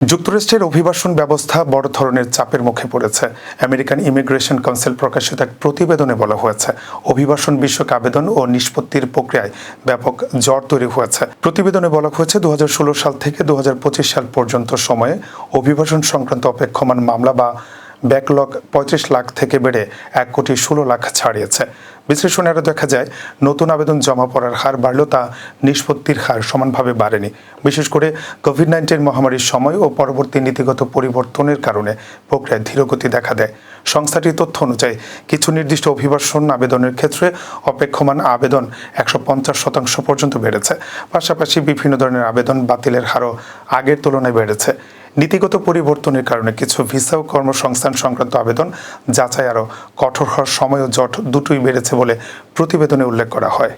যুক্তরাষ্ট্রের অভিবাসন ব্যবস্থা বড় ধরনের চাপের মুখে পড়েছে। আমেরিকান ইমিগ্রেশন কাউন্সিল প্রকাশিত এক প্রতিবেদনে বলা হয়েছে, অভিবাসন বিষয়ক আবেদন ও নিষ্পত্তির প্রক্রিয়ায় ব্যাপক জট তৈরি হয়েছে। প্রতিবেদনে বলা হয়েছে 2016 সাল থেকে 2025 সাল পর্যন্ত সময়ে অভিবাসন সংক্রান্ত অপেক্ষমান মামলা বা ব্যাকলগ 35 লাখ থেকে বেড়ে 1,16 লাখ ছাড়িয়েছে। বিশ্লেষণে আরও দেখা যায়, নতুন আবেদন জমা পড়ার হার বাড়লেও তা নিষ্পত্তির হার সমানভাবে বাড়েনি। বিশেষ করে কোভিড-19 মহামারীর সময় ও পরবর্তী নীতিগত পরিবর্তনের কারণে প্রক্রিয়ায় ধীরগতি দেখা দেয়। সংস্থাটির তথ্য অনুযায়ী কিছু নির্দিষ্ট অভিবাসন আবেদনের ক্ষেত্রে অপেক্ষমান আবেদন 150% পর্যন্ত বেড়েছে। পাশাপাশি বিভিন্ন ধরনের আবেদন বাতিলের হারও আগের তুলনায় বেড়েছে। নীতিগত পরিবর্তনের কারণে কিছু ভিসা ও কর্মসংস্থান সংক্রান্ত আবেদন যাচাই আরও কঠোর হওয়ার সময় ও জট দুটোই বেড়েছে বলে প্রতিবেদনে উল্লেখ করা হয়।